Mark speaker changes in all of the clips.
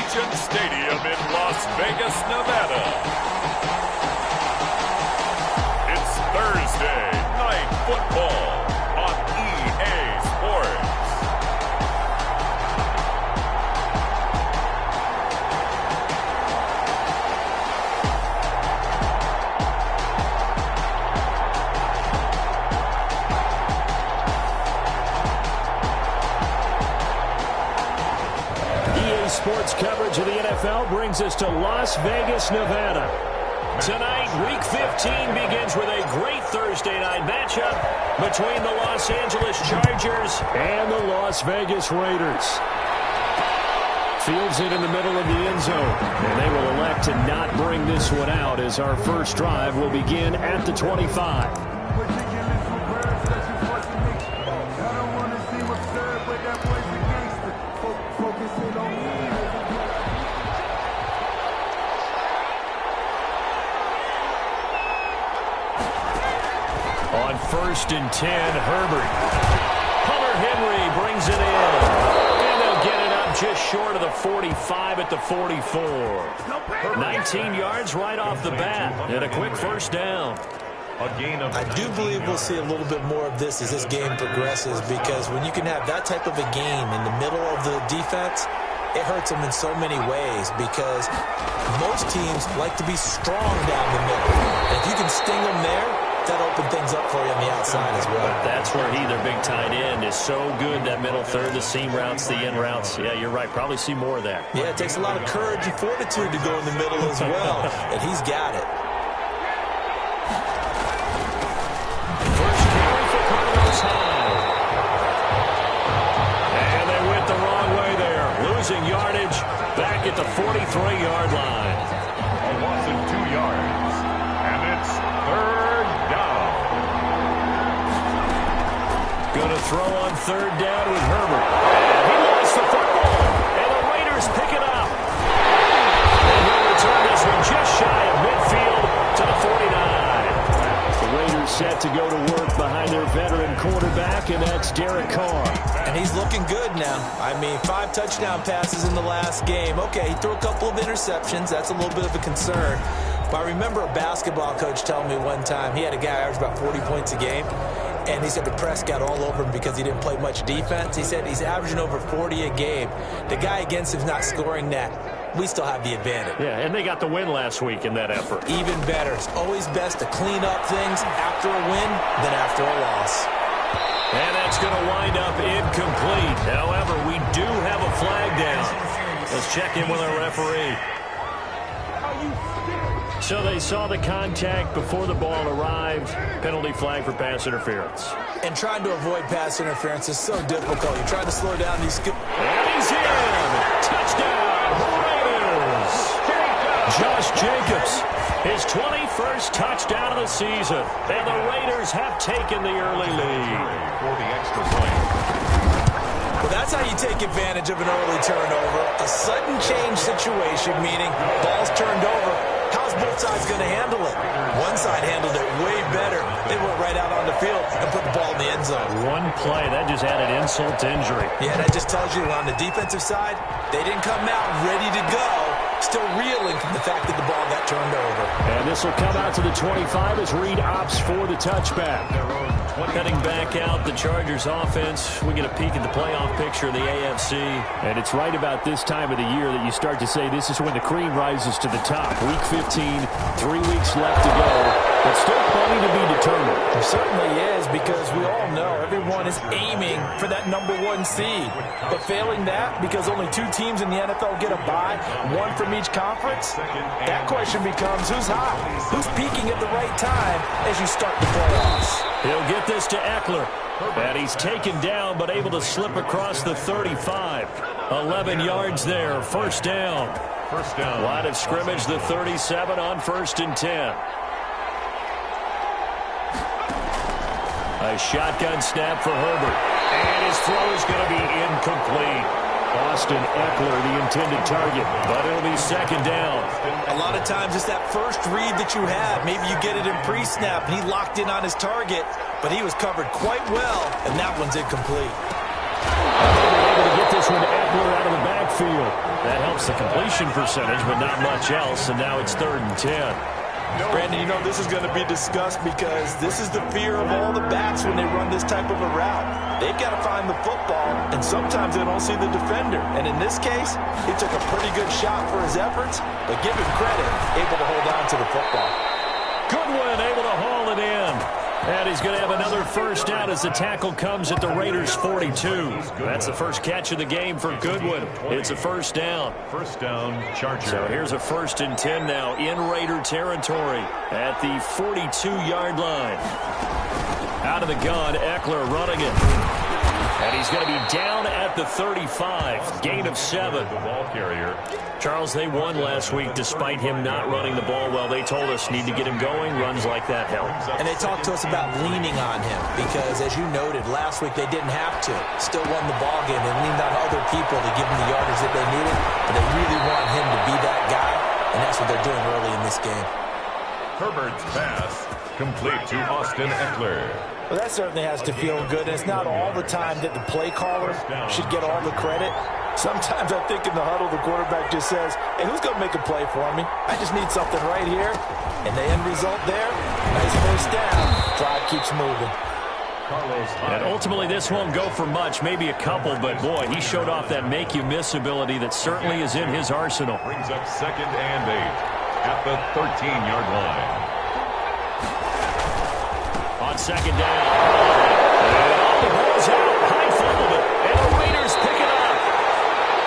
Speaker 1: Allegiant Stadium in Las Vegas, Nevada. It's Thursday Night Football on EA Sports.
Speaker 2: Sports coverage of the NFL brings us to Las Vegas, Nevada. Tonight, Week 15 begins with a great Thursday night matchup between the Los Angeles Chargers and the Las Vegas Raiders. Fields it in the middle of the end zone, and they will elect to not bring this one out as our first drive will begin at the 25. On 1st and 10, Herbert. Hunter Henry brings it in. And they'll get it up just short of the 45 at the 44. 19 yards right off the bat. And a quick first down.
Speaker 3: I do believe we'll see a little bit more of this as this game progresses, because when you can have that type of a game in the middle of the defense, it hurts them in so many ways, because most teams like to be strong down the middle. And if you can sting them there, that open things up for you on the outside as well.
Speaker 2: That's where he, their big tight end, is so good, that middle third, the seam routes, the in routes. Yeah, you're right. Probably see more of that.
Speaker 3: Yeah, it takes a lot of courage and fortitude to go in the middle as well, and he's got it.
Speaker 2: First carry for Carlos Hyde. And they went the wrong way there. Losing yardage back at the 43-yard line.
Speaker 1: A loss of 2 yards. And it's third down.
Speaker 2: Going to throw on third down with Herbert. And he lost the football. And the Raiders pick it up. And they'll return this one just shy of midfield to the 49. The Raiders set to go to work behind their veteran quarterback, and that's Derek Carr.
Speaker 3: And he's looking good now. I mean, 5 touchdown passes in the last game. Okay, he threw a couple of interceptions. That's a little bit of a concern. But I remember a basketball coach telling me one time, he had a guy average about 40 points a game, and he said the press got all over him because he didn't play much defense. He said he's averaging over 40 a game. The guy against him's not scoring that. We still have the advantage.
Speaker 2: Yeah, and they got the win last week in that effort.
Speaker 3: Even better. It's always best to clean up things after a win than after a loss.
Speaker 2: And that's going to wind up incomplete. However, we do have a flag down. Let's check in with our referee. So they saw the contact before the ball arrived. Penalty flag for pass interference.
Speaker 3: And trying to avoid pass interference is so difficult. You're trying to slow down these...
Speaker 2: And he's in! Touchdown, Raiders! Josh Jacobs, his 21st touchdown of the season. And the Raiders have taken the early lead.
Speaker 1: For the extra point.
Speaker 3: Well, that's how you take advantage of an early turnover. A sudden change situation, meaning ball's turned over. How's both sides going to handle it? One side handled it way better. They went right out on the field and put the ball in the end zone.
Speaker 2: One play, that just added insult to injury.
Speaker 3: Yeah, that just tells you on the defensive side, they didn't come out ready to go. Still reeling from the fact that the ball got turned over.
Speaker 2: And this will come out to the 25 as Reed opts for the touchback. Heading back out, the Chargers offense. We get a peek at the playoff picture of the AFC. And it's right about this time of the year that you start to say this is when the cream rises to the top. Week 15, 3 weeks left to go, but still plenty to be determined.
Speaker 3: There certainly is, because we all know everyone is aiming for that #1 seed. But failing that, because only 2 teams in the NFL get a bye, 1 from each conference, that question becomes who's hot? Who's peaking at the right time as you start the playoffs?
Speaker 2: He'll get this to Eckler. And he's taken down, but able to slip across the 35. 11 yards there, first down.
Speaker 1: First down.
Speaker 2: Line of scrimmage, the 37 on 1st and 10. A shotgun snap for Herbert. And his throw is going to be incomplete. Austin Eckler, the intended target, but it'll be second down.
Speaker 3: A lot of times it's that first read that you have. Maybe you get it in pre-snap, and he locked in on his target, but he was covered quite well, and that one's incomplete.
Speaker 2: Able to get this one to Eckler out of the backfield. field. That helps the completion percentage, but not much else, and now it's 3rd and 10.
Speaker 3: Brandon, you know this is going to be discussed because this is the fear of all the backs when they run this type of a route. They've got to find the football, and sometimes they don't see the defender. And in this case, he took a pretty good shot for his efforts, but give him credit, able to hold on to the football.
Speaker 2: Goodwin able to haul it in. And he's going to have another first down as the tackle comes at the Raiders' 42. That's the first catch of the game for Goodwin. It's a first down.
Speaker 1: First down, Charger.
Speaker 2: So here's a 1st and 10 now in Raider territory at the 42-yard line. Out of the gun, Eckler running it. And he's going to be down at the 35. Gain of 7.
Speaker 1: The ball carrier.
Speaker 2: Charles, they won last week despite him not running the ball well. They told us need to get him going. Runs like that help.
Speaker 3: And they talked to us about leaning on him because, as you noted, last week they didn't have to. Still won the ball game. They leaned on other people to give them the yardage that they needed. But they really want him to be that guy, and that's what they're doing early in this game.
Speaker 1: Herbert's pass complete to Austin Eckler.
Speaker 3: Well, that certainly has to feel good. And it's not all the time that the play caller should get all the credit. Sometimes I think in the huddle, the quarterback just says, hey, who's going to make a play for me? I just need something right here. And the end result there, nice first down. Drive keeps moving.
Speaker 2: And ultimately, this won't go for much, maybe a couple, but boy, he showed off that make-you-miss ability that certainly is in his arsenal.
Speaker 1: Brings up 2nd and 8 at the 13-yard line.
Speaker 2: On 2nd down. And the ball's out. High fumbled it. And the Raiders pick it up.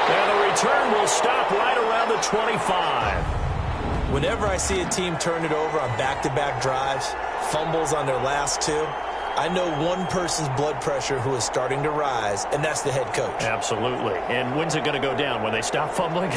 Speaker 2: And the return will stop right around the 25.
Speaker 3: Whenever I see a team turn it over on back-to-back drives, fumbles on their last 2, I know one person's blood pressure who is starting to rise, and that's the head coach.
Speaker 2: Absolutely. And when's it going to go down? When they stop fumbling?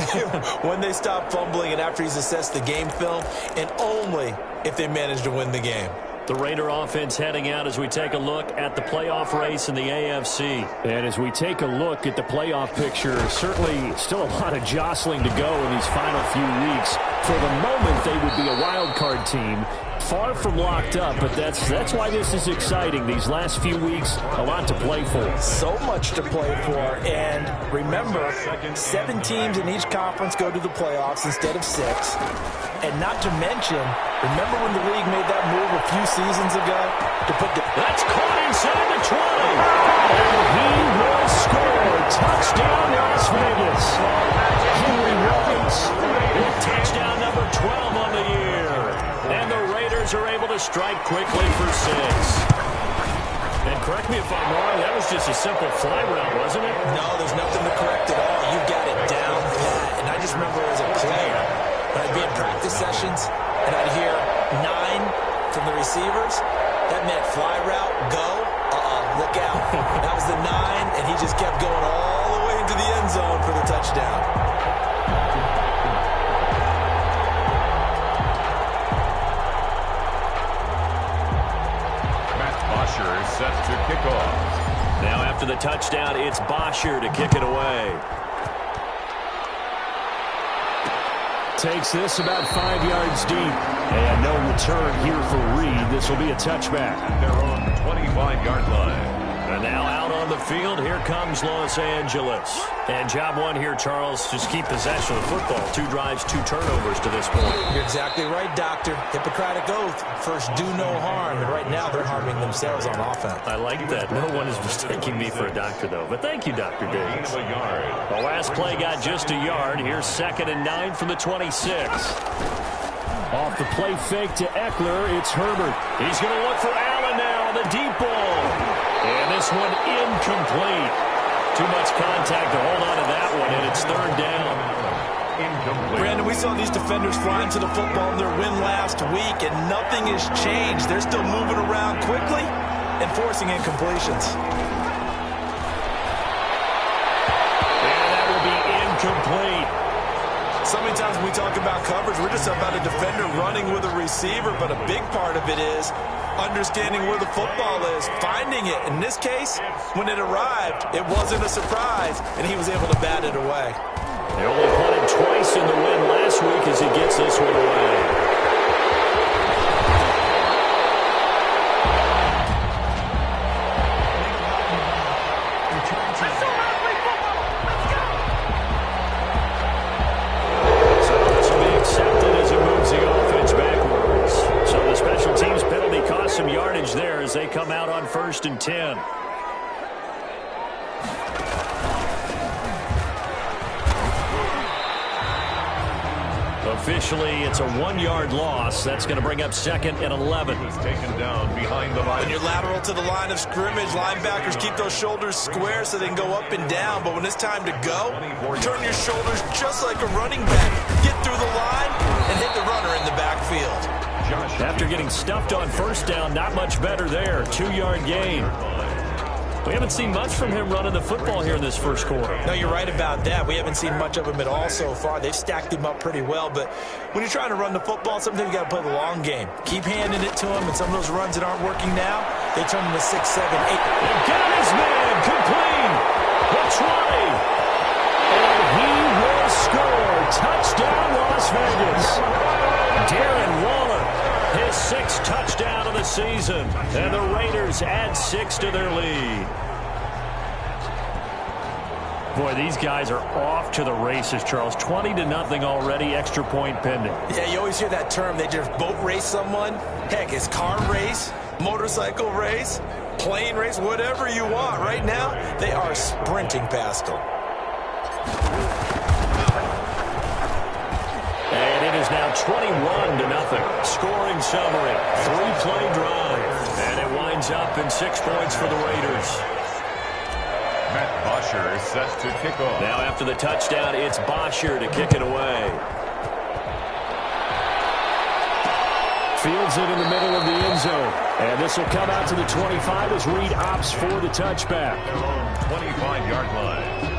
Speaker 3: When they stop fumbling and after he's assessed the game film, and only if they manage to win the game.
Speaker 2: The Raider offense heading out as we take a look at the playoff race in the AFC. And as we take a look at the playoff picture, certainly still a lot of jostling to go in these final few weeks. For the moment, they would be a wild card team. Far from locked up, but that's why this is exciting. These last few weeks, a lot to play for.
Speaker 3: So much to play for. And remember, 7 teams in each conference go to the playoffs instead of 6. And not to mention, remember when the league made that move a few seasons ago to put the...
Speaker 2: That's caught inside the 20. And he will score. Touchdown, Las Vegas. Henry Williams with touchdown number 12 on the year. And the Raiders are able to strike quickly for 6. And correct me if I'm wrong, that was just a simple fly route, wasn't it?
Speaker 3: No, there's nothing to correct at all. You got it down pat. And I just remember as a player, when I'd be in practice sessions and I'd hear 9 from the receivers, that meant fly route, go, look out. That was the 9, and he just kept going all the way into the end zone for the touchdown.
Speaker 1: Set to kick off.
Speaker 2: Now after the touchdown, it's Bosher to kick it away. Takes this about 5 yards deep. And no return here for Reed. This will be a touchback.
Speaker 1: Their own 25-yard line.
Speaker 2: And now out on the field, here comes Los Angeles. And job one here, Charles, just keep possession of the football. 2 drives, 2 turnovers to this point.
Speaker 3: You're exactly right, Doctor. Hippocratic oath. First, do no harm. And right now, they're harming themselves on offense.
Speaker 2: I like that. No one is mistaking me for a doctor, though. But thank you, Dr. Davis.
Speaker 1: A yard.
Speaker 2: The last play got just a yard. Here's 2nd and 9 from the 26. Off the play fake to Eckler, it's Herbert. He's going to look for Allen now on the deep ball. And this one incomplete. Too much contact to hold on to that one, and it's 3rd down.
Speaker 1: Incomplete.
Speaker 3: Brandon, we saw these defenders flying to the football in their win last week, and nothing has changed. They're still moving around quickly and forcing incompletions.
Speaker 2: And that will be incomplete.
Speaker 3: So many times when we talk about coverage, we're just about a defender running with a receiver, but a big part of it is understanding where the football is, finding it. In this case, when it arrived, it wasn't a surprise, and he was able to bat it away.
Speaker 2: They only punted twice in the win last week as he gets this one away. 1st and 10. Officially, it's a 1-yard loss. That's going to bring up 2nd and 11.
Speaker 1: He was taken down behind the line.
Speaker 3: When you're lateral to the line of scrimmage, linebackers keep those shoulders square so they can go up and down. But when it's time to go, turn your shoulders just like a running back. Get through the line and hit the runner in the backfield.
Speaker 2: After getting stuffed on 1st down, not much better there. 2-yard gain. We haven't seen much from him running the football here in this first quarter.
Speaker 3: No, you're right about that. We haven't seen much of him at all so far. They've stacked him up pretty well. But when you're trying to run the football, sometimes you got to play the long game. Keep handing it to him, and some of those runs that aren't working now, they turn into 6, 7, 8.
Speaker 2: They've got his man complete. The 20. And he will score. Touchdown, Las Vegas. Darren Waller, his 6th touchdown of the season. And the Raiders add 6 to their lead. Boy, these guys are off to the races, Charles. 20-0 already, extra point pending.
Speaker 3: Yeah, you always hear that term. They just boat race someone. Heck, it's car race, motorcycle race, plane race, whatever you want. Right now, they are sprinting past them.
Speaker 2: And it is now 21-0. Scoring summary. 3-play drive. And it winds up in 6 points for the Raiders.
Speaker 1: Matt Bosher is set to kick off.
Speaker 2: Now after the touchdown, it's Bosher to kick it away. Fields it in the middle of the end zone. And this will come out to the 25 as Reed opts for the touchback.
Speaker 1: 25-yard line.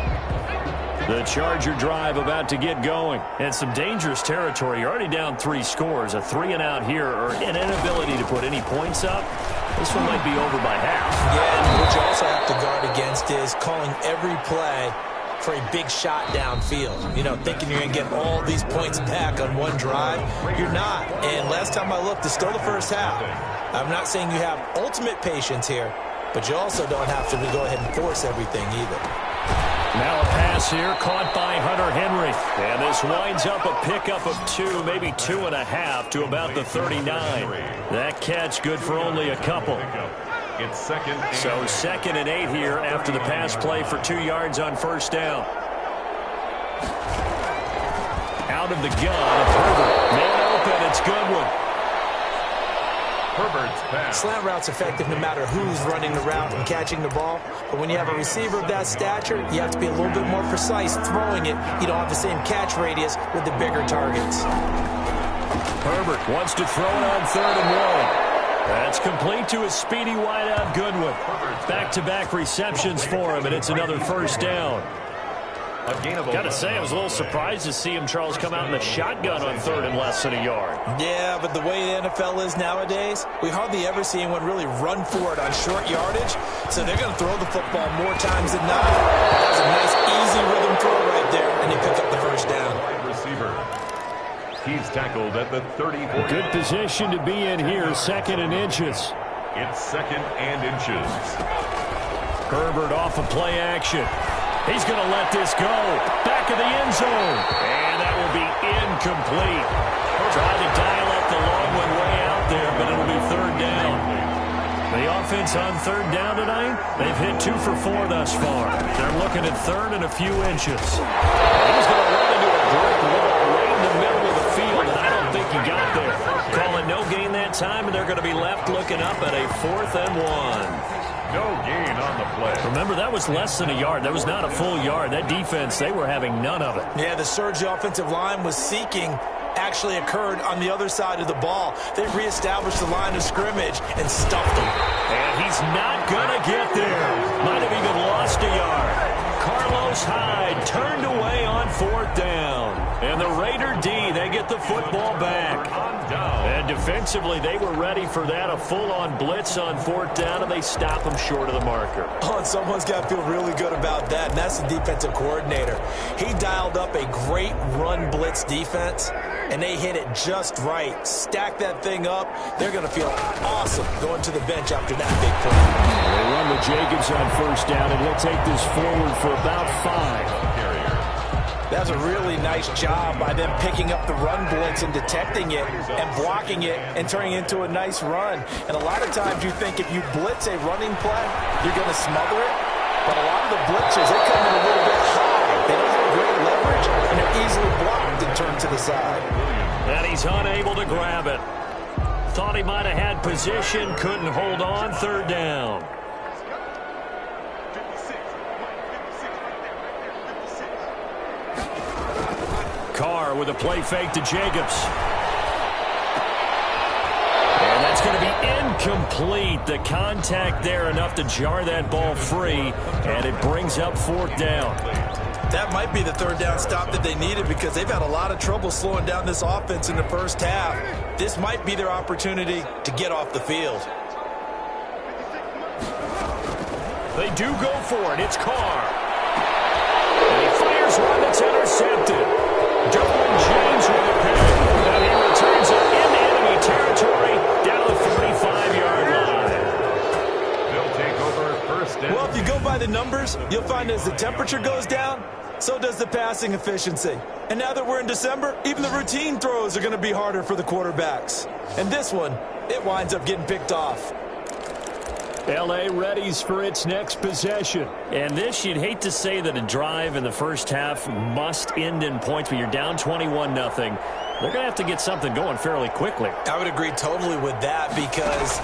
Speaker 2: The Charger drive about to get going. And some dangerous territory. You're already down 3 scores. A 3-and-out here or an inability to put any points up. This one might be over by half.
Speaker 3: Yeah, and what you also have to guard against is calling every play for a big shot downfield. You know, thinking you're going to get all these points back on one drive. You're not. And last time I looked, it's still the first half. I'm not saying you have ultimate patience here, but you also don't have to go ahead and force everything either.
Speaker 2: Now a pass here caught by Hunter Henry. And this winds up a pickup of 2, maybe 2.5 to about the 39. That catch good for only a couple.
Speaker 1: It's 2nd and
Speaker 2: So 2nd and 8 here after the pass play for 2 yards on 1st down. Out of the gun, Herbert. Man open, it's Goodwin.
Speaker 1: Herbert's pass.
Speaker 3: Slant route's effective no matter who's running the route and catching the ball. But when you have a receiver of that stature, you have to be a little bit more precise throwing it. You don't have the same catch radius with the bigger targets.
Speaker 2: Herbert wants to throw it on 3rd and 1. That's complete to a speedy wideout Goodwin. Back-to-back receptions for him, and it's another 1st down. Got to say, I was a little surprised to see him, Charles, come out in the shotgun on 3rd and less than a yard.
Speaker 3: Yeah, but the way the NFL is nowadays, we hardly ever see anyone really run for it on short yardage. So they're going to throw the football more times than not. That was a nice, easy rhythm throw right there, and they pick up the 1st down.
Speaker 1: Receiver. He's tackled at the 34.
Speaker 2: Good position to be in here, 2nd and inches.
Speaker 1: It's 2nd and inches.
Speaker 2: Herbert off of play action. He's going to let this go. Back of the end zone. And that will be incomplete. Trying to dial up the long one way out there, but it'll be 3rd down. The offense on 3rd down tonight, they've hit 2 for 4 thus far. They're looking at 3rd and a few inches. He's going to run into a brick wall right in the middle of the field, and I don't think he got there. Calling no gain that time, and they're going to be left looking up at a 4th and 1.
Speaker 1: No gain on the play.
Speaker 2: Remember, that was less than a yard. That was not a full yard. That defense, they were having none of it.
Speaker 3: Yeah, the surge the offensive line was seeking actually occurred on the other side of the ball. They reestablished the line of scrimmage and stuffed him.
Speaker 2: And he's not going to get there. Might have even lost a yard. Carlos Hyde turned away on 4th down. And the Raider D, they get the football back. And defensively, they were ready for that. A full-on blitz on 4th down, and they stop him short of the marker.
Speaker 3: Oh, and someone's got to feel really good about that, and that's the defensive coordinator. He dialed up a great run blitz defense, and they hit it just right. Stack that thing up. They're going to feel awesome going to the bench after that big play.
Speaker 2: They run with Jacobs on 1st down, and he'll take this forward for about 5.
Speaker 3: That's a really nice job by them picking up the run blitz and detecting it and blocking it and turning it into a nice run. And a lot of times you think if you blitz a running play, you're going to smother it. But a lot of the blitzers, they come in a little bit high. They don't have great leverage, and they're easily blocked and turned to the side.
Speaker 2: And he's unable to grab it. Thought he might have had position, couldn't hold on, third down. Carr with a play fake to Jacobs. And that's going to be incomplete. The contact there enough to jar that ball free, and it brings up fourth down.
Speaker 3: That might be the third down stop that they needed because they've had a lot of trouble slowing down this offense in the first half. This might be their opportunity to get off the field.
Speaker 2: They do go for it. It's Carr. And he fires one that's intercepted. Derwin James with a pick. And he returns it into enemy territory down the 45-yard line.
Speaker 1: They'll take over first down.
Speaker 3: Well, if you go by the numbers, you'll find as the temperature goes down, so does the passing efficiency. And now that we're in December, even the routine throws are going to be harder for the quarterbacks. And this one, it winds up getting picked off.
Speaker 2: L.A. readies for its next possession. And this, you'd hate to say that a drive in the first half must end in points, but you're down 21-0. They're going to have to get something going fairly quickly.
Speaker 3: I would agree totally with that because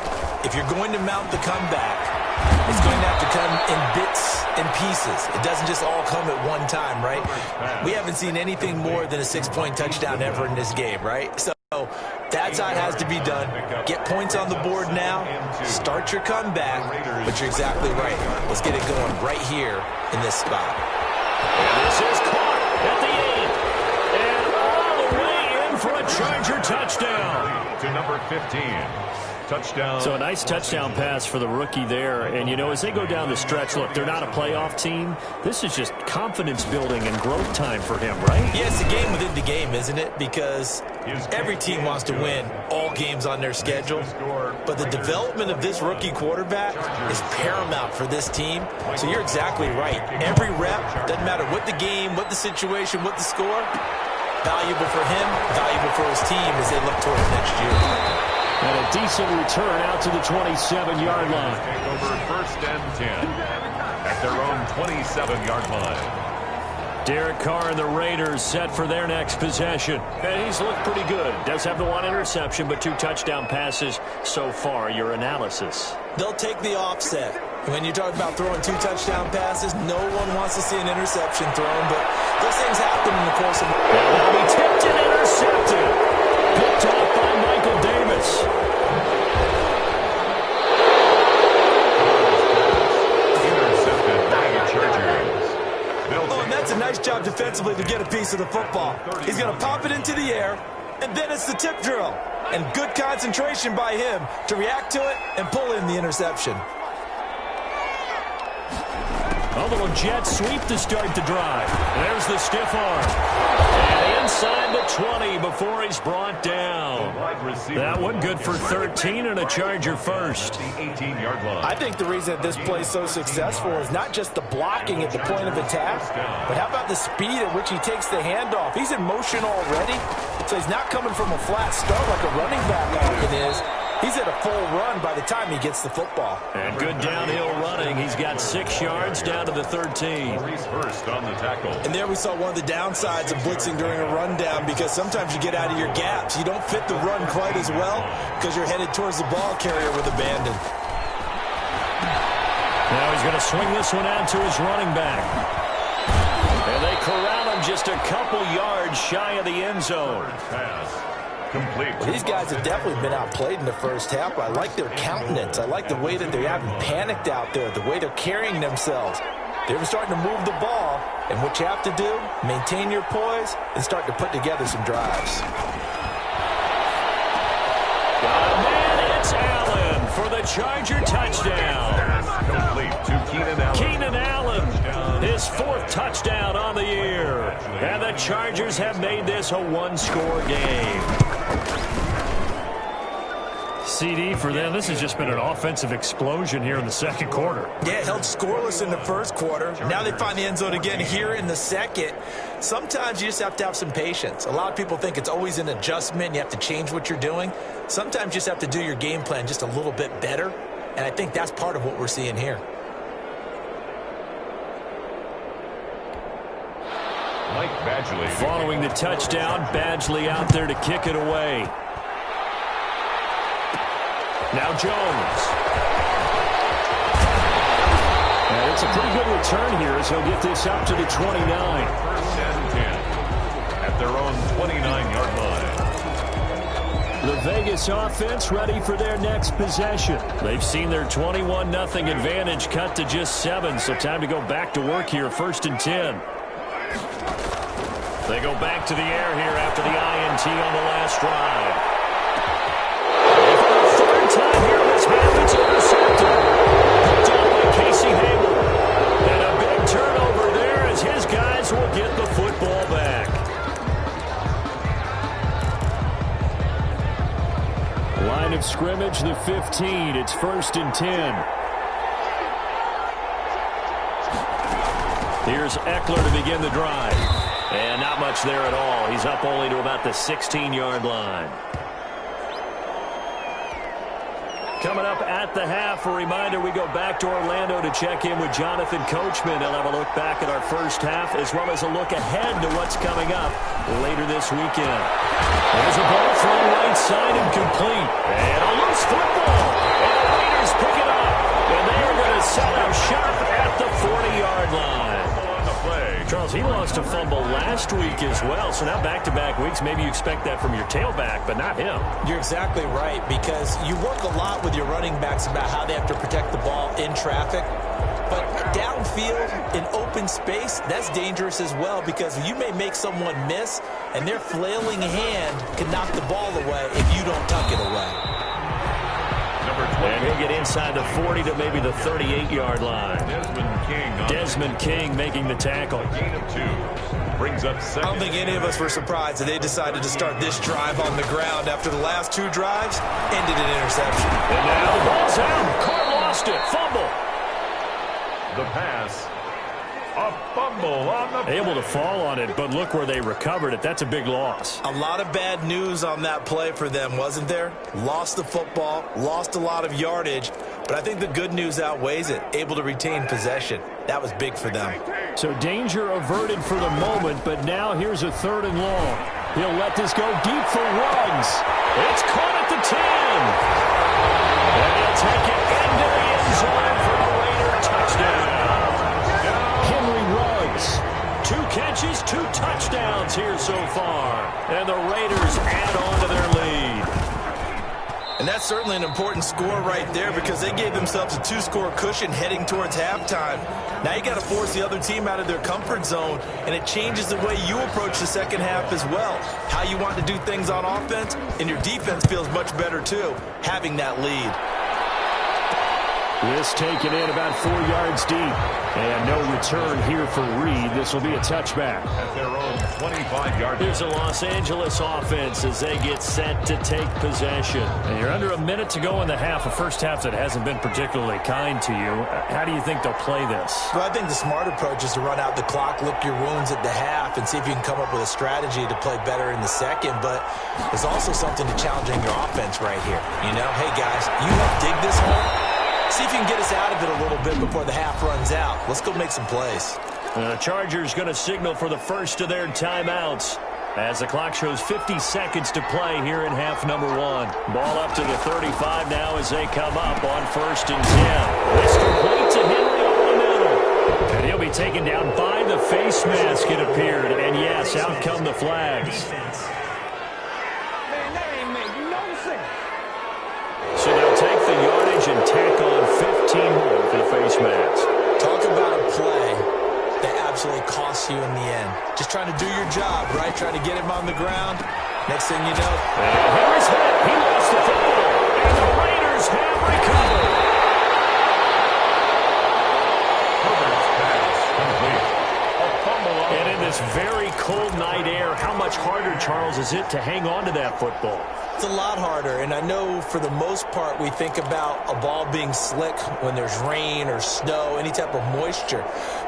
Speaker 3: if you're going to mount the comeback, it's going to have to come in bits and pieces. It doesn't just all come at one time, right? We haven't seen anything more than a 6-point touchdown ever in this game, right? So that's how it has to be done. Get points on the board now. Start your comeback. But you're exactly right. Let's get it going right here in this spot.
Speaker 2: And this is caught at the 8. And all the way in for a Charger touchdown.
Speaker 1: To number 15. Touchdown.
Speaker 2: So a nice touchdown pass for the rookie there. And, you know, as they go down the stretch, look, they're not a playoff team. This is just confidence building and growth time for him, right?
Speaker 3: Yeah, it's a game within the game, isn't it? Because every team wants to win all games on their schedule. But the development of this rookie quarterback is paramount for this team. So you're exactly right. Every rep, doesn't matter what the game, what the situation, what the score, valuable for him, valuable for his team as they look towards next year.
Speaker 2: And a decent return out to the 27-yard line.
Speaker 1: Take over first and 10 at their own 27-yard line.
Speaker 2: Derek Carr and the Raiders set for their next possession. And he's looked pretty good. Does have the one interception, but 2 touchdown passes so far. Your analysis.
Speaker 3: They'll take the offset. When you talk about throwing 2 touchdown passes, no one wants to see an interception thrown, but those things happen in the course of the game.
Speaker 2: Now he tipped and intercepted. Picked off by Michael Davis.
Speaker 1: Intercepted by the Chargers.
Speaker 3: Oh, and that's a nice job defensively to get a piece of the football. He's going to pop it into the air, and then it's the tip drill. And good concentration by him to react to it and pull in the interception.
Speaker 2: A little jet sweep to start the drive. There's the stiff arm. And inside the 20 before he's brought down. That one good for 13 and a Charger first.
Speaker 1: The 18-yard line.
Speaker 3: I think the reason that this play is so successful is not just the blocking at the point of attack, but how about the speed at which he takes the handoff? He's in motion already, so he's not coming from a flat start like a running back often is. He's at a full run by the time he gets the football.
Speaker 2: And good downhill running. He's got 6 yards down to the 13.
Speaker 1: Maurice Hurst on the tackle.
Speaker 3: And there we saw one of the downsides of blitzing during a rundown because sometimes you get out of your gaps. You don't fit the run quite as well because you're headed towards the ball carrier with abandon.
Speaker 2: Now he's going to swing this one out to his running back. And they corral him just a couple yards shy of the end zone.
Speaker 1: Pass. Complete.
Speaker 3: Well, these guys have definitely been outplayed in the first half. I like their countenance. I like the way that they haven't panicked out there, the way they're carrying themselves. They're starting to move the ball, and what you have to do, maintain your poise and start to put together some drives.
Speaker 2: And it's Allen for the Charger touchdown.
Speaker 1: Complete to Keenan Allen.
Speaker 2: Keenan Allen, his 4th touchdown on the year. And the Chargers have made this a 1-score game. CD for them. This has just been an offensive explosion here in the second quarter.
Speaker 3: Yeah, held scoreless in the first quarter. Now they find the end zone again here in the second. Sometimes you just have to have some patience. A lot of people think it's always an adjustment. You have to change what you're doing. Sometimes you just have to do your game plan just a little bit better. And I think that's part of what we're seeing here.
Speaker 1: Mike Badgley.
Speaker 2: Following the touchdown, Badgley out there to kick it away. Now Jones. And it's a pretty good return here as he'll get this up to the 29.
Speaker 1: First and 10 at their own 29-yard line.
Speaker 2: The Vegas offense ready for their next possession. They've seen their 21-0 advantage cut to just 7, so time to go back to work here. First and 10. They go back to the air here after the INT on the last drive. And for the third time here in this half, it's intercepted. Picked up by Casey Hayward. And a big turnover there as his guys will get the football back. Line of scrimmage, the 15. It's first and 10. Here's Eckler to begin the drive. And not much there at all. He's up only to about the 16-yard line. Coming up at the half, a reminder, we go back to Orlando to check in with Jonathan Coachman. He'll have a look back at our first half as well as a look ahead to what's coming up later this weekend. There's a ball thrown right side and complete. And a loose football. And the Raiders pick it up. And they are going to set up shop at the 40-yard line. Charles, he lost a fumble last week as well, so now back-to-back weeks, maybe you expect that from your tailback, but not him.
Speaker 3: You're exactly right, because you work a lot with your running backs about how they have to protect the ball in traffic, but downfield, in open space, that's dangerous as well, because you may make someone miss, and their flailing hand can knock the ball away if you don't tuck it away.
Speaker 2: And he'll get inside the 40 to maybe the 38-yard line. Desmond King making the tackle.
Speaker 1: Gain of 2. Brings up second.
Speaker 3: I don't think any of us were surprised that they decided to start this drive on the ground after the last 2 drives ended in interception.
Speaker 2: And now the ball's out. Carr lost it. Fumble.
Speaker 1: The pass. A fumble on the play.
Speaker 2: Able to fall on it, but look where they recovered it. That's a big loss.
Speaker 3: A lot of bad news on that play for them, wasn't there? Lost the football, lost a lot of yardage, but I think the good news outweighs it. Able to retain possession. That was big for them.
Speaker 2: So danger averted for the moment, but now here's a 3rd and long. He'll let this go deep for Ruggs. It's caught at the 10. And he'll take it into the end zone for a Raider touchdown. 2 catches, 2 touchdowns here so far. And the Raiders add on to their lead.
Speaker 3: And that's certainly an important score right there because they gave themselves a 2-score cushion heading towards halftime. Now you got to force the other team out of their comfort zone, and it changes the way you approach the second half as well. How you want to do things on offense, and your defense feels much better too, having that lead.
Speaker 2: This taken in about 4 yards deep. And no return here for Reed. This will be a touchback.
Speaker 1: At their own 25-yard line.
Speaker 2: Here's the Los Angeles offense as they get set to take possession. And you're under a minute to go in the half, a first half that hasn't been particularly kind to you. How do you think they'll play this?
Speaker 3: Well, I think the smart approach is to run out the clock, lick your wounds at the half, and see if you can come up with a strategy to play better in the second. But there's also something to challenging your offense right here. You know, hey, guys, you help dig this hole. See if you can get us out of it a little bit before the half runs out. Let's go make some plays.
Speaker 2: The Chargers going to signal for the first of their timeouts as the clock shows 50 seconds to play here in half number 1. Ball up to the 35 now as they come up on 1st and 10. This complete to Henry over the middle. And he'll be taken down by the face mask, it appeared. And yes, out come the flags. So they'll take the yardage and tack on 15 more for the face mask.
Speaker 3: Talk about a play that absolutely costs you in the end. Just trying to do your job, right? Trying to get him on the ground. Next thing you know.
Speaker 2: And Harris hit. He lost the football. And the Raiders have recovered.
Speaker 1: Herbert's pass complete. A fumble on.
Speaker 2: And in the this very cold night air, how much harder, Charles, is it to hang on to that football?
Speaker 3: It's a lot harder, and I know for the most part we think about a ball being slick when there's rain or snow, any type of moisture.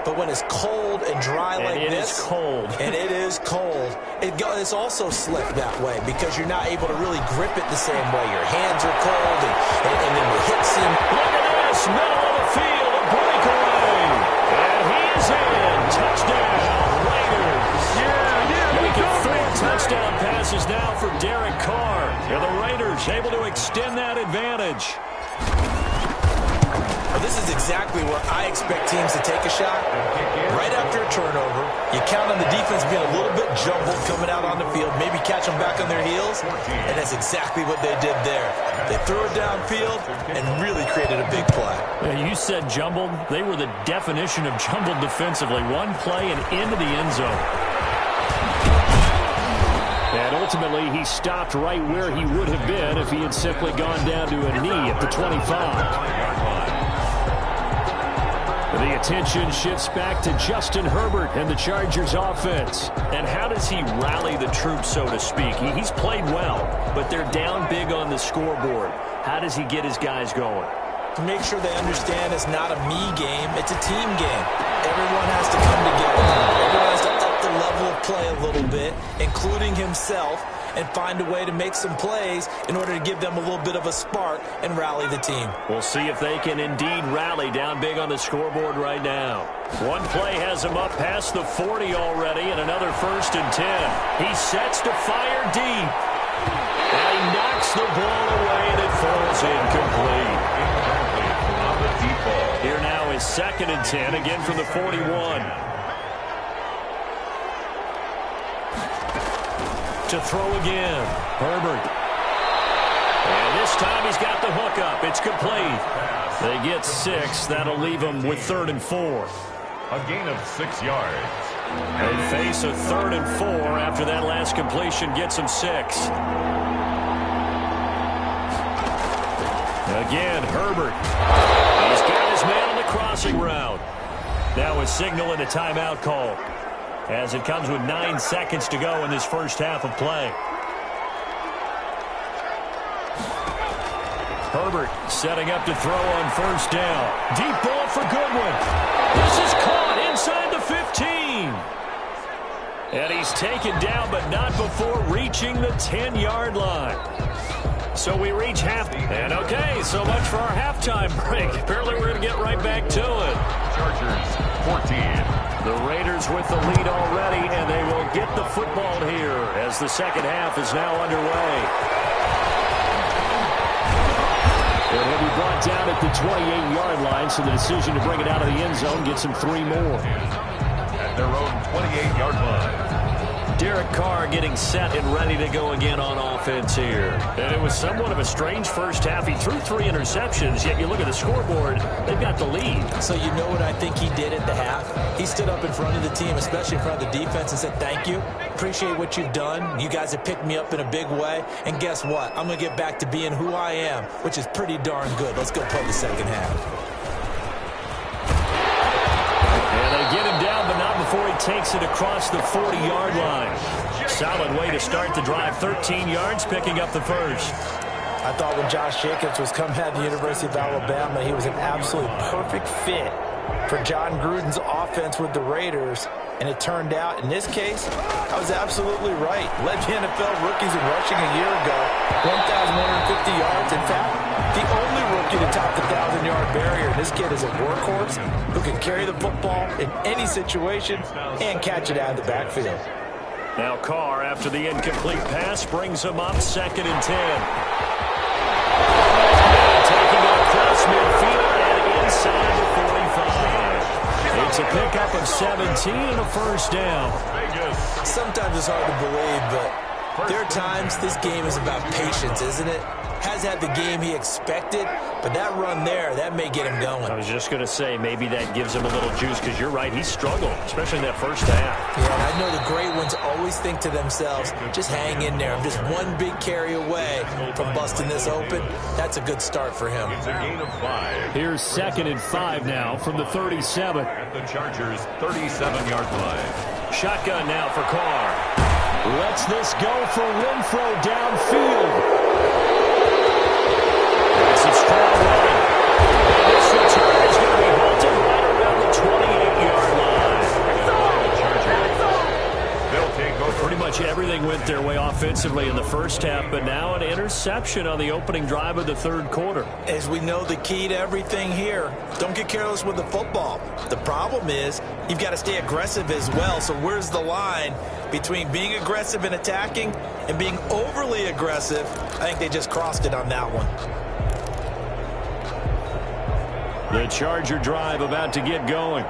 Speaker 3: But when it's cold and dry like this,
Speaker 2: it is cold.
Speaker 3: And it is cold, it's also slick that way because you're not able to really grip it the same way. Your hands are cold, and then the hits seem...
Speaker 2: Look at this, middle of the field, a breakaway. And he's in. Touchdown, Raiders. Making 4 touchdown passes now for Derek Carr. And the Raiders able to extend that advantage.
Speaker 3: Well, this is exactly where I expect teams to take a shot. Right after a turnover, you count on the defense being a little bit jumbled coming out on the field, maybe catch them back on their heels, and that's exactly what they did there. They threw it downfield and really created a big play.
Speaker 2: You said jumbled. They were the definition of jumbled defensively. One play and into the end zone. And ultimately, he stopped right where he would have been if he had simply gone down to a knee at the 25. The attention shifts back to Justin Herbert and the Chargers offense. And how does he rally the troops, so to speak? He's played well, but they're down big on the scoreboard. How does he get his guys going?
Speaker 3: To make sure they understand it's not a me game, it's a team game. Everyone has to come together. Everyone has to up the level of play a little bit, including himself, and find a way to make some plays in order to give them a little bit of a spark and rally the team.
Speaker 2: We'll see if they can indeed rally down big on the scoreboard right now. One play has him up past the 40 already, and another 1st and 10. He sets to fire deep. And he knocks the ball away, and it falls incomplete.
Speaker 1: On the deep ball.
Speaker 2: Here now is 2nd and 10, again from the 41. To throw again, Herbert. And this time he's got the hook up. It's complete. They get 6. That'll leave them with 3rd and 4.
Speaker 1: A gain of 6 yards.
Speaker 2: They face a 3rd and 4 after that last completion gets them 6. Again, Herbert. He's got his man on the crossing route. Now a signal and a timeout call, as it comes with 9 seconds to go in this first half of play. Herbert setting up to throw on 1st down. Deep ball for Goodwin. This is caught inside the 15. And he's taken down, but not before reaching the 10-yard line. So we reach half. And okay, so much for our halftime break. Apparently we're going to get right back to it.
Speaker 1: Chargers 14.
Speaker 2: The Raiders with the lead already, and they will get the football here as the second half is now underway. And he'll be brought down at the 28-yard line, so the decision to bring it out of the end zone gets him 3 more.
Speaker 1: At their own 28-yard line.
Speaker 2: Derek Carr getting set and ready to go again on offense here. And it was somewhat of a strange first half. He threw 3 interceptions, yet you look at the scoreboard, they've got the lead.
Speaker 3: So you know what I think he did at the half? He stood up in front of the team, especially in front of the defense, and said, thank you. Appreciate what you've done. You guys have picked me up in a big way. And guess what? I'm going to get back to being who I am, which is pretty darn good. Let's go play the second half.
Speaker 2: Get him down, but not before he takes it across the 40-yard line. Solid way to start the drive. 13 yards, picking up the first.
Speaker 3: I thought when Josh Jacobs was coming out of the University of Alabama, he was an absolute perfect fit for John Gruden's offense with the Raiders. And it turned out, in this case, I was absolutely right. Led the NFL rookies in rushing a year ago, 1,150 yards. In fact, the only rookie to top the 1,000-yard barrier. This kid is a workhorse who can carry the football in any situation and catch it out of the backfield.
Speaker 2: Now Carr, after the incomplete pass, brings him up 2nd and 10. Taking it across midfield and inside the 45. It's a pickup of 17 and a first down.
Speaker 3: Sometimes it's hard to believe, but there are times this game is about patience, isn't it? Has had the game he expected, but that run there, that may get him going.
Speaker 2: I was just going to say, maybe that gives him a little juice, because you're right, he struggled, especially in that first half.
Speaker 3: Yeah, and I know the great ones always think to themselves, just hang in there. I'm just one big carry away from busting this open. That's a good start for him.
Speaker 1: It's a gain of 5.
Speaker 2: Here's 2nd and 5 now from the 37.
Speaker 1: At the Chargers' 37-yard line.
Speaker 2: Shotgun now for Carr. Lets this go for Renfro downfield. It's a strong run. And this return is going to be halted right around the 28-yard line.
Speaker 1: They'll take over.
Speaker 2: Pretty much everything went their way offensively in the first half, but now an interception on the opening drive of the third quarter.
Speaker 3: As we know, the key to everything here, don't get careless with the football. The problem is you've got to stay aggressive as well. So where's the line between being aggressive and attacking and being overly aggressive? I think they just crossed it on that one.
Speaker 2: The Charger drive about to get going.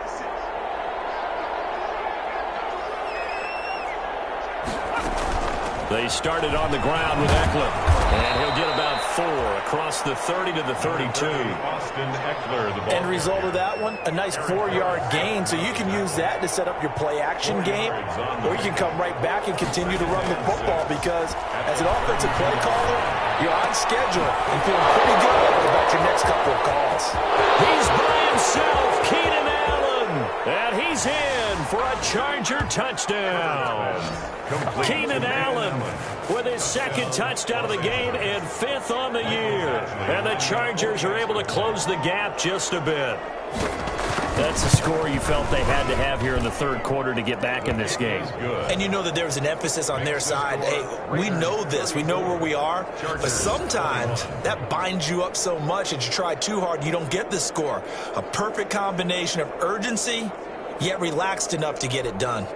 Speaker 2: They started on the ground with Eckler. And he'll get about 4 across the 30 to the 32.
Speaker 1: Austin Eckler, the ball.
Speaker 3: End result of that one, a nice 4-yard gain. So you can use that to set up your play-action game, or you can come right back and continue to run the football because as an offensive play caller, you're on schedule and feeling pretty good about your next couple of calls.
Speaker 2: He's by himself, Keenan Allen. And he's in for a Charger touchdown. Keenan Allen with his second touchdown of the game and 5th on the year. And the Chargers are able to close the gap just a bit. That's a score you felt they had to have here in the third quarter to get back in this game.
Speaker 3: And you know that there was an emphasis on their side. Hey, we know this. We know where we are. But sometimes that binds you up so much that you try too hard, you don't get the score. A perfect combination of urgency, yet relaxed enough to get it done.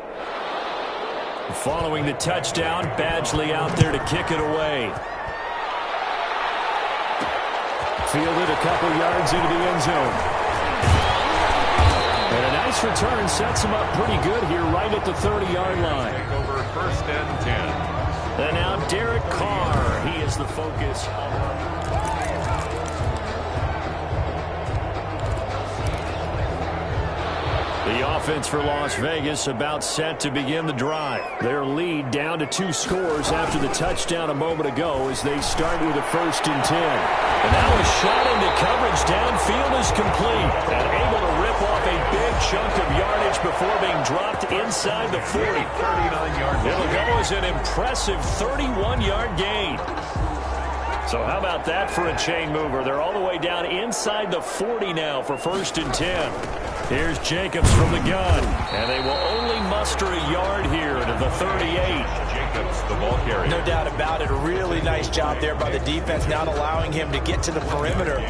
Speaker 2: Following the touchdown, Badgley out there to kick it away. Fielded a couple yards into the end zone. And a nice return sets him up pretty good here right at the 30-yard line.
Speaker 1: Take over 1st and 10.
Speaker 2: And now Derek Carr, he is the focus. The offense for Las Vegas about set to begin the drive. Their lead down to 2 scores after the touchdown a moment ago as they start with a 1st and 10. And now a shot into coverage downfield is complete and able to rip off a big chunk of yardage before being dropped inside the 40.
Speaker 1: 39-yard.
Speaker 2: It'll go as an impressive 31-yard gain. So how about that for a chain mover? They're all the way down inside the 40 now for 1st and 10. Here's Jacobs from the gun, and they will only muster a yard here to the 38.
Speaker 1: Jacobs, the ball carrier.
Speaker 3: No doubt about it. A really nice job there by the defense, not allowing him to get to the perimeter.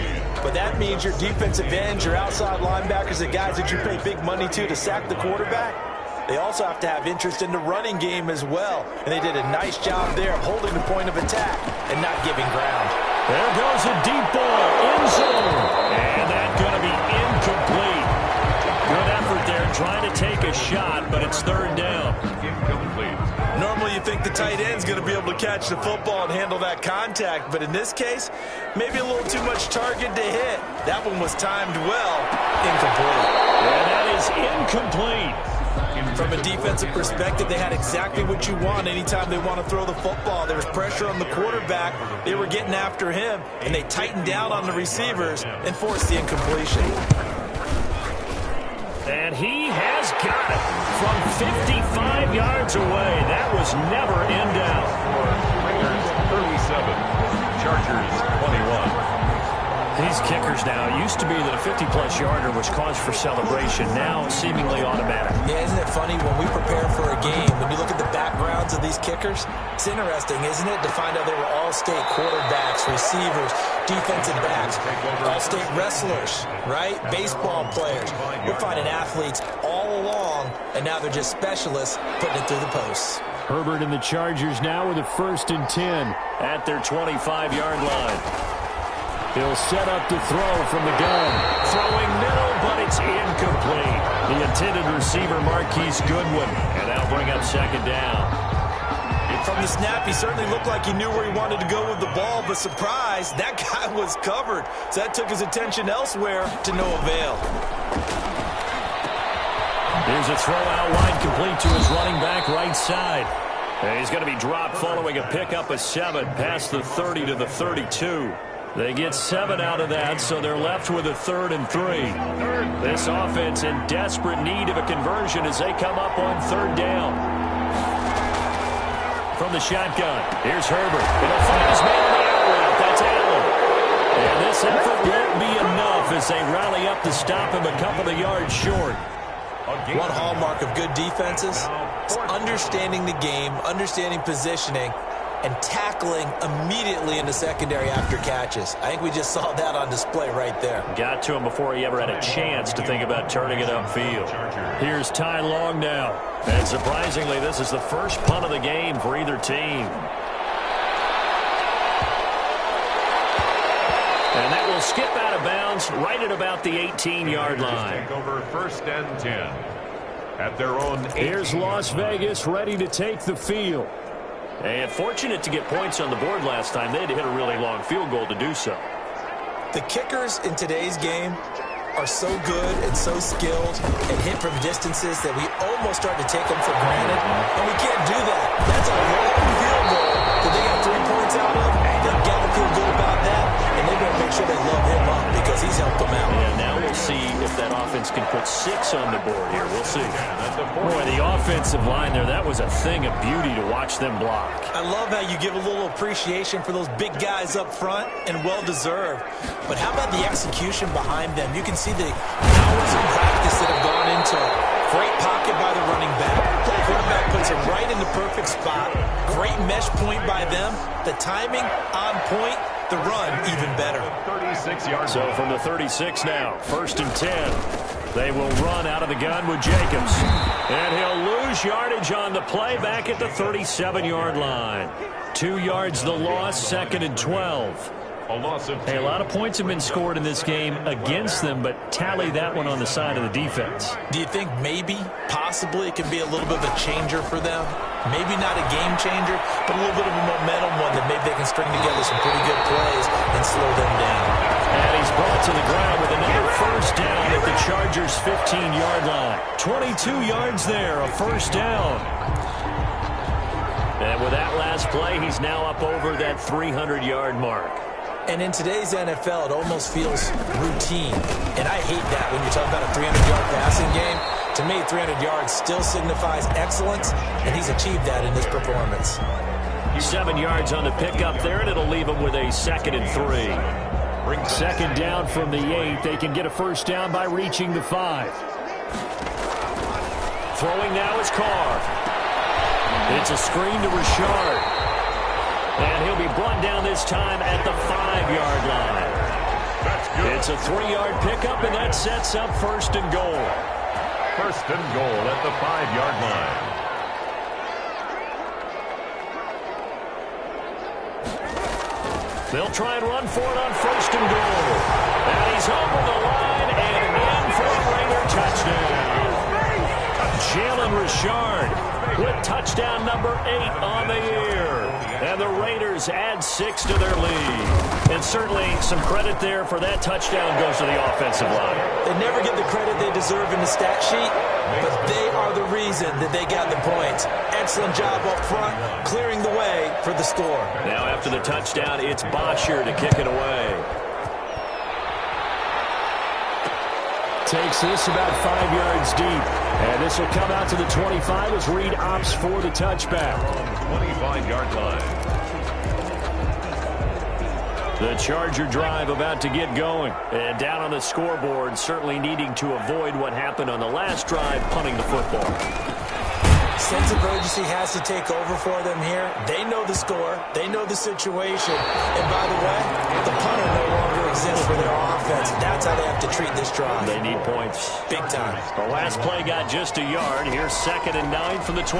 Speaker 3: But that means your defensive ends, your outside linebackers, the guys that you pay big money to sack the quarterback, they also have to have interest in the running game as well. And they did a nice job there of holding the point of attack and not giving ground.
Speaker 2: There goes a deep ball, end zone. And that's going to be incomplete. Good effort there trying to take a shot, but it's 3rd down.
Speaker 1: Incomplete.
Speaker 3: Normally you think the tight end's going to be able to catch the football and handle that contact, but in this case, maybe a little too much target to hit. That one was timed well. Incomplete.
Speaker 2: And that is incomplete.
Speaker 3: From a defensive perspective, they had exactly what you want anytime they want to throw the football. There was pressure on the quarterback. They were getting after him, and they tightened down on the receivers and forced the incompletion.
Speaker 2: And he has got it from 55 yards away. That was never in doubt.
Speaker 1: Raiders 37, Chargers 21.
Speaker 2: These kickers now, it used to be that a 50-plus yarder was cause for celebration, now seemingly automatic.
Speaker 3: Yeah, isn't it funny when we prepare for a game, when you look at the backgrounds of these kickers, it's interesting, isn't it, to find out they were all-state quarterbacks, receivers, defensive backs, all-state wrestlers, right? Baseball players. We're finding athletes all along, and now they're just specialists putting it through the posts.
Speaker 2: Herbert and the Chargers now with a 1st and 10 at their 25-yard line. He'll set up to throw from the gun. Throwing middle, but it's incomplete. The intended receiver, Marquise Goodwin. And that'll bring up 2nd down.
Speaker 3: From the snap, he certainly looked like he knew where he wanted to go with the ball, but surprise, that guy was covered. So that took his attention elsewhere to no avail.
Speaker 2: Here's a throw out wide complete to his running back right side. And he's going to be dropped following a pickup of 7 past the 30 to the 32. They get 7 out of that, so they're left with a 3rd and 3. This offense in desperate need of a conversion as they come up on 3rd down. From the shotgun, here's Herbert. And he'll find his man on the out route. That's Allen. And this effort won't be enough as they rally up to stop him a couple of yards short.
Speaker 3: One hallmark of good defenses is understanding the game, understanding positioning, and tackling immediately in the secondary after catches. I think we just saw that on display right there.
Speaker 2: Got to him before he ever had a chance to think about turning it upfield. Here's Ty Long now. And surprisingly, this is the first punt of the game for either team. And that will skip out of bounds right at about the 18-yard line.
Speaker 1: Take over 1st and 10 at their own 18.
Speaker 2: Here's Las Vegas ready to take the field. And fortunate to get points on the board last time. They had to hit a really long field goal to do so.
Speaker 3: The kickers in today's game are so good and so skilled and hit from distances that we almost start to take them for granted. And we can't do that. That's a long field goal that they got 3 points out of. They've got to feel good about that. And they better make sure they love him up because he's helped them out.
Speaker 2: And now we'll see if that offense can put 6 on the board here. We'll see. Boy, the offensive line there, that was a thing of beauty to watch them block.
Speaker 3: I love how you give a little appreciation for those big guys up front, and well-deserved. But how about the execution behind them? You can see the hours of practice that have gone into it. Great pocket by the running back. The quarterback puts it right in the perfect spot. Great mesh point by them. The timing on point. The run even better.
Speaker 1: 36 yards.
Speaker 2: So from the 36 now, 1st and 10. They will run out of the gun with Jacobs. And he'll lose yardage on the play back at the 37-yard line. 2 yards the loss, 2nd and 12. Hey, a lot of points have been scored in this game against them, but tally that one on the side of the defense.
Speaker 3: Do you think maybe, possibly, it can be a little bit of a changer for them? Maybe not a game changer, but a little bit of a momentum one that maybe they can string together some pretty good plays and slow them down.
Speaker 2: And he's brought to the ground with another 1st down at the Chargers' 15-yard line. 22 yards there, a 1st down. And with that last play, he's now up over that 300-yard mark.
Speaker 3: And in today's NFL, it almost feels routine. And I hate that when you're talking about a 300-yard passing game. To me, 300 yards still signifies excellence, and he's achieved that in this performance.
Speaker 2: 7 yards on the pickup there, and it'll leave him with a 2nd and 3. 2nd down from the 8. They can get a 1st down by reaching the 5. Throwing now is Carr. It's a screen to Richard. And he'll be brought down this time at the 5-yard line. It's a 3-yard pickup, and that sets up 1st and goal.
Speaker 1: 1st and goal at the 5-yard line.
Speaker 2: They'll try and run for it on 1st and goal. And he's over the line and in for a Raider touchdown. Jalen Richard with touchdown number 8 on the year. And the Raiders add 6 to their lead. And certainly some credit there for that touchdown goes to the offensive line.
Speaker 3: They never get the credit they deserve in the stat sheet, but they are the reason that they got the points. Excellent job up front, clearing the way for the score.
Speaker 2: Now after the touchdown, it's Bosher to kick it away. Takes this about 5 yards deep. And this will come out to the 25 as Reed opts for the touchback.
Speaker 1: 25-yard line.
Speaker 2: The Charger drive about to get going. And down on the scoreboard, certainly needing to avoid what happened on the last drive, punting the football.
Speaker 3: Sense of urgency has to take over for them here. They know the score. They know the situation. And by the way, the punter no longer exists for their offense. That's how they have to treat this drive.
Speaker 2: They need points.
Speaker 3: Big time.
Speaker 2: The last play got just a yard. Here's 2nd and 9 from the 26.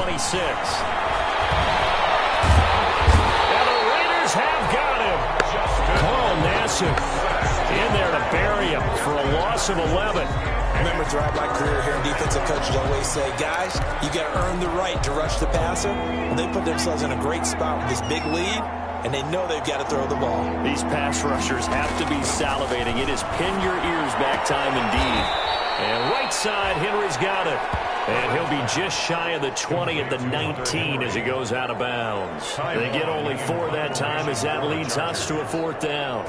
Speaker 2: And the Raiders have got him. Carl Nassib in there to bury him for a loss of 11.
Speaker 3: Remember, throughout my career here, defensive coaches always say, guys, you got to earn the right to rush the passer. Well, they put themselves in a great spot with this big lead, and they know they've got to throw the ball.
Speaker 2: These pass rushers have to be salivating. It is pin your ears back time indeed. And right side, Henry's got it. And he'll be just shy of the 20 at the 19 as he goes out of bounds. They get only 4 that time as that leads us to a 4th down.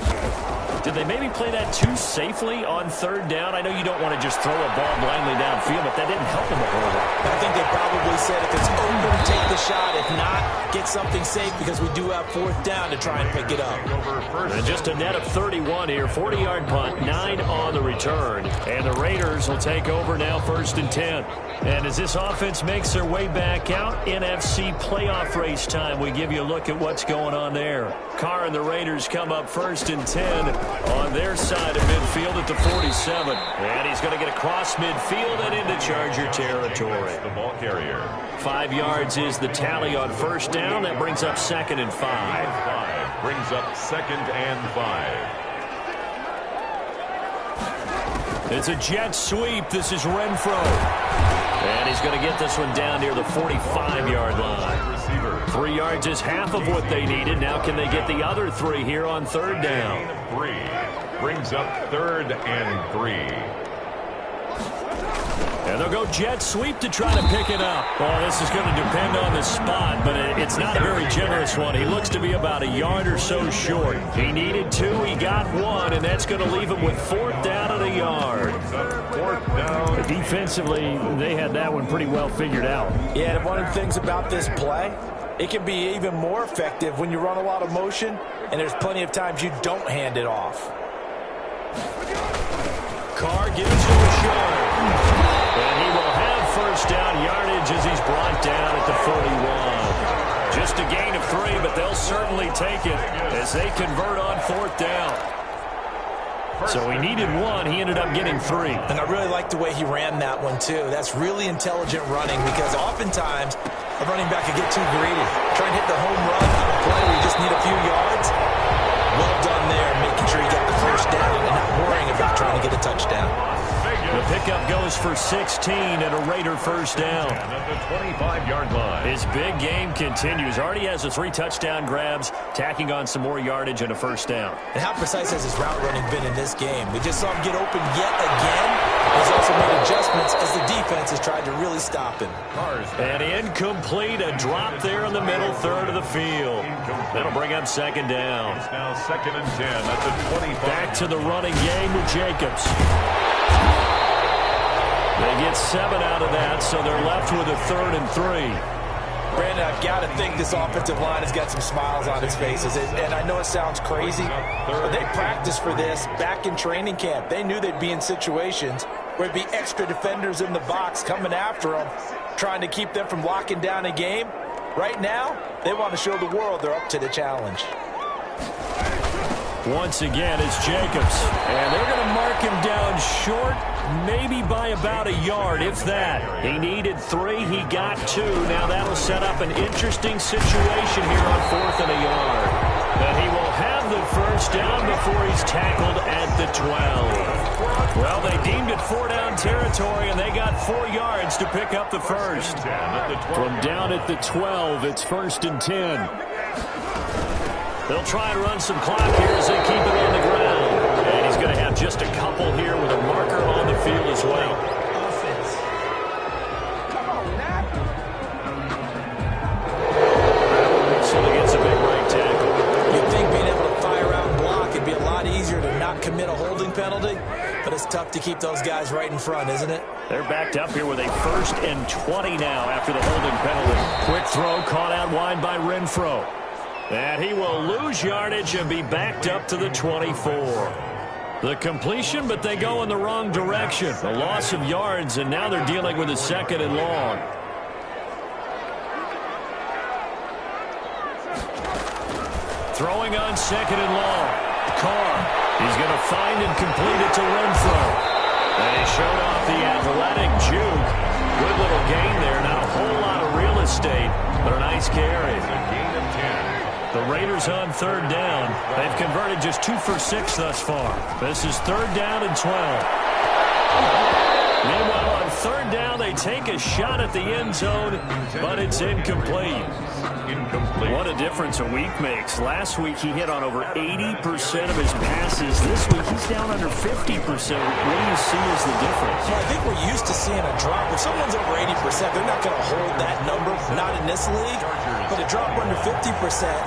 Speaker 2: Did they maybe play that too safely on 3rd down? I know you don't want to just throw a ball blindly downfield, but that didn't help them a whole lot.
Speaker 3: I think they probably said if it's open, take the shot. If not, get something safe because we do have 4th down to try and pick it up.
Speaker 2: And just a net of 31 here, 40-yard punt, 9 on the return. And the Raiders will take over now 1st and 10. And as this offense makes their way back out, NFC playoff race time, we give you a look at what's going on there. Carr and the Raiders come up 1st and 10 on their side of midfield at the 47. And he's going to get across midfield and into Charger territory.
Speaker 1: The ball carrier.
Speaker 2: 5 yards is the tally on 1st down. That brings up 2nd and 5.
Speaker 1: Brings up 2nd and 5.
Speaker 2: It's a jet sweep. This is Renfro. And he's going to get this one down near the 45-yard line. 3 yards is half of what they needed. Now can they get the other 3 here on 3rd down?
Speaker 1: 3. Brings up 3rd and 3.
Speaker 2: And they'll go jet sweep to try to pick it up. Well, this is going to depend on the spot, but it's not a very generous one. He looks to be about a yard or so short. He needed 2. He got 1, and that's going to leave him with 4th down and a yard.
Speaker 1: 4th down.
Speaker 2: Defensively, they had that one pretty well figured out.
Speaker 3: Yeah, and one of the things about this play, it can be even more effective when you run a lot of motion, and there's plenty of times you don't hand it off.
Speaker 2: Carr gives him a shot. And he will have 1st down yardage as he's brought down at the 41. Just a gain of 3, but they'll certainly take it as they convert on 4th down. So he needed 1. He ended up getting 3.
Speaker 3: And I really like the way he ran that one, too. That's really intelligent running because oftentimes a running back can get too greedy. Try and hit the home run on a play where you just need a few yards. Well done there, making sure you get the 1st down and not worrying about trying to get a touchdown.
Speaker 2: The pickup goes for 16 and a Raider 1st down.
Speaker 1: At the 25-yard line.
Speaker 2: His big game continues. Already has the 3 touchdown grabs, tacking on some more yardage and a 1st down.
Speaker 3: And how precise has his route running been in this game? We just saw him get open yet again. He's also made adjustments as the defense has tried to really stop him.
Speaker 2: And incomplete, a drop there in the middle third of the field. That'll bring up 2nd down.
Speaker 1: It's now 2nd and 10 at the 25.
Speaker 2: Back to the running game with Jacobs. They get 7 out of that, so they're left with a 3rd and 3.
Speaker 3: Brandon, I've got to think this offensive line has got some smiles on its faces. And I know it sounds crazy, but they practiced for this back in training camp. They knew they'd be in situations where there'd be extra defenders in the box coming after them, trying to keep them from locking down a game. Right now, they want to show the world they're up to the challenge.
Speaker 2: Once again, it's Jacobs. And they're going to mark him down short, maybe by about a yard, if that. He needed 3. He got 2. Now that'll set up an interesting situation here on 4th and a yard. And he will have the 1st down before he's tackled at the 12. Well, they deemed it 4-down territory, and they got 4 yards to pick up the 1st. From down at the 12, it's 1st and 10. They'll try and run some clock here as they keep it on the ground. And he's going to have just a couple here with a marker on the field as well.
Speaker 3: Offense. Come on, Nat.
Speaker 2: So he gets a big right tackle.
Speaker 3: You'd think being able to fire out and block would be a lot easier to not commit a holding penalty, but it's tough to keep those guys right in front, isn't it?
Speaker 2: They're backed up here with a 1st and 20 now after the holding penalty. Quick throw caught out wide by Renfro. And he will lose yardage and be backed up to the 24. The completion, but they go in the wrong direction. A loss of yards, and now they're dealing with a 2nd and long. Throwing on 2nd and long. Carr. He's going to find and complete it to Renfro. And he showed off the athletic juke. Good little gain there. Not a whole lot of real estate, but a nice carry.
Speaker 1: A gain of 10.
Speaker 2: The Raiders on 3rd down. They've converted just 2 for 6 thus far. This is 3rd down and 12. Meanwhile, on 3rd down, they take a shot at the end zone, but it's incomplete.
Speaker 1: incomplete.
Speaker 2: What a difference a week makes. Last week he hit on over 80% of his passes. This week he's down under 50%. What do you see as the difference?
Speaker 3: Well, I think we're used to seeing a drop. If someone's over 80%, they're not going to hold that number, not in this league. But a drop under 50%,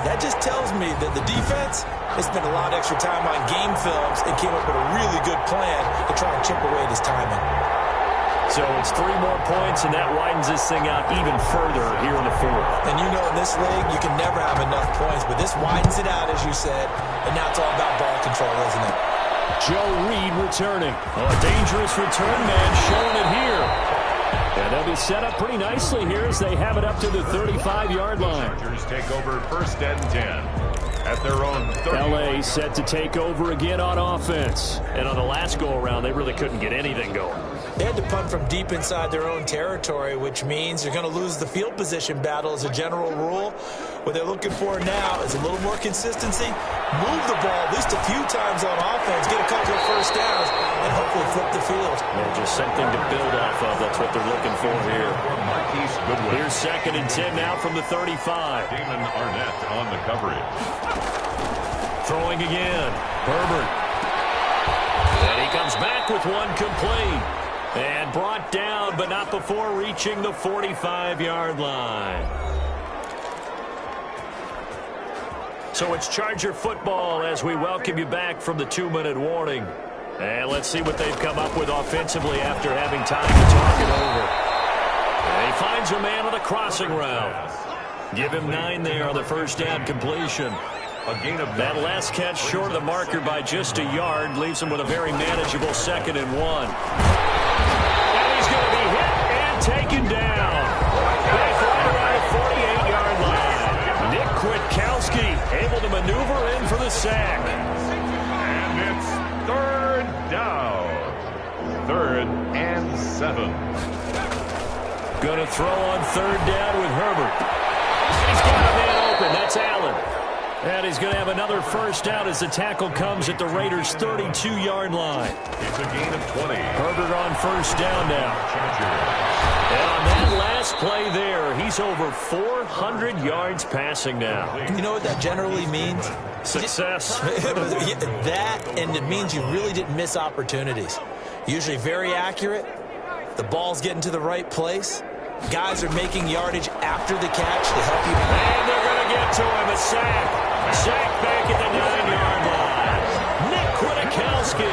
Speaker 3: that just tells me that the defense has spent a lot of extra time on game films and came up with a really good plan to try and chip away at his timing.
Speaker 2: So it's 3 more points, and that widens this thing out even further here in the fourth.
Speaker 3: And you know in this league, you can never have enough points, but this widens it out, as you said, and now it's all about ball control, isn't it?
Speaker 2: Joe Reed returning. Oh, a dangerous return man showing it here. And they'll be set up pretty nicely here as they have it up to the 35-yard line.
Speaker 1: Chargers take over 1st and 10 at their own 30.
Speaker 2: L.A. set to take over again on offense. And on the last go-around, they really couldn't get anything going.
Speaker 3: They had to punt from deep inside their own territory, which means you're going to lose the field position battle as a general rule. What they're looking for now is a little more consistency, move the ball at least a few times on offense, get a couple of first downs, and hopefully flip the field.
Speaker 2: Yeah, just something to build off of. That's what they're looking for here. Here's 2nd and 10 now from the 35.
Speaker 1: Damon Arnett on the coverage.
Speaker 2: Throwing again. Herbert. And he comes back with one complete. And brought down, but not before reaching the 45-yard line. So it's Charger football as we welcome you back from the 2-minute warning. And let's see what they've come up with offensively after having time to talk it over. And he finds a man on the crossing route. Give him 9 there on the first down completion. That last catch short of the marker by just a yard leaves him with a very manageable 2nd and 1. And he's going to be hit and taken down. Back right around the 48-yard line. Nick Kwiatkowski able to maneuver in for the sack.
Speaker 1: And it's 3rd down. 3rd and 7.
Speaker 2: Going to throw on 3rd down with Herbert. He's got a man open. That's Allen. And he's going to have another first down as the tackle comes at the Raiders' 32-yard line.
Speaker 1: It's a gain of 20.
Speaker 2: Herbert on first down now. And on that last play there, he's over 400 yards passing now.
Speaker 3: You know what that generally means?
Speaker 2: Success.
Speaker 3: That, and it means you really didn't miss opportunities. Usually very accurate. The ball's getting to the right place. Guys are making yardage after the catch to help you.
Speaker 2: And they're going to get to him. A sack. Sack back at the 9-yard line. Nick Kwiatkowski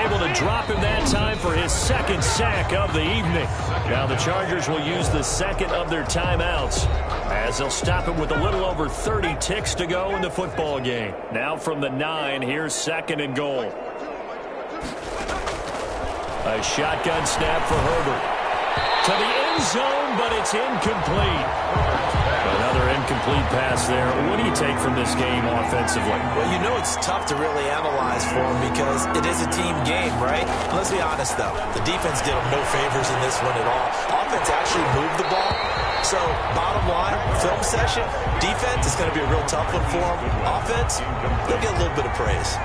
Speaker 2: able to drop him that time for his 2nd sack of the evening. Now the Chargers will use the 2nd of their timeouts as they'll stop him with a little over 30 ticks to go in the football game. Now from the 9, here's 2nd and goal. A shotgun snap for Herbert. To the end zone, but it's incomplete. Another incomplete pass there. What do you take from this game offensively?
Speaker 3: Well, you know it's tough to really analyze for them because it is a team game, right? Let's be honest, though. The defense did them no favors in this one at all. Offense actually moved the ball. So, bottom line, film session, defense is going to be a real tough one for them. Offense, they'll get a little bit of praise.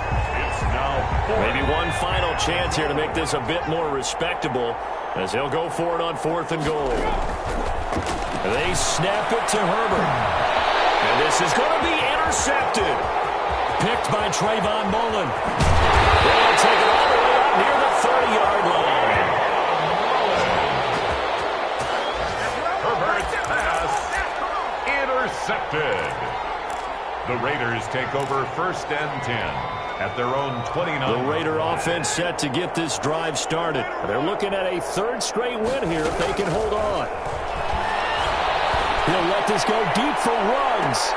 Speaker 2: Maybe one final chance here to make this a bit more respectable as they'll go for it on 4th and goal. They snap it to Herbert. And this is going to be intercepted. Picked by Trayvon Mullen. They'll take it all the way out near the 30-yard line.
Speaker 1: Herbert's pass intercepted. The Raiders take over 1st and 10. At their own 29.
Speaker 2: The Raider offense set to get this drive started. They're looking at a 3rd straight win here if they can hold on. He'll let this go deep for Ruggs.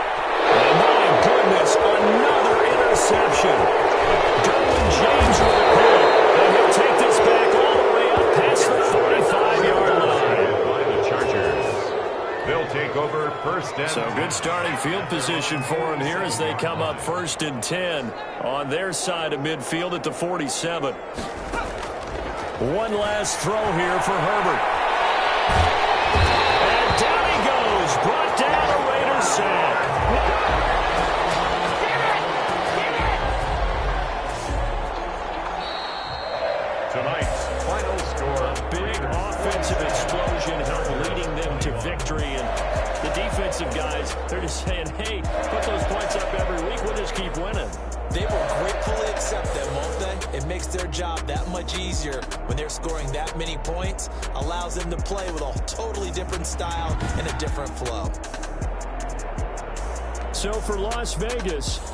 Speaker 2: And my goodness, another interception. Derwin James with a pick. And he'll take this back all the way up past the 45-yard line.
Speaker 1: By the Chargers. They'll take over 1st and 10.
Speaker 2: So good starting field position for them here as they come up 1st and 10 on their side of midfield at the 47. One last throw here for Herbert. And down he goes. Brought down a Raiders sack.
Speaker 1: Tonight's final score.
Speaker 2: A big offensive explosion helped leading them to victory. And the defensive guys, they're just saying, hey, put those points up every week. We'll just keep winning.
Speaker 3: They will gratefully accept them, won't they? It makes their job that much easier when they're scoring that many points. Allows them to play with a totally different style and a different flow.
Speaker 2: So for Las Vegas,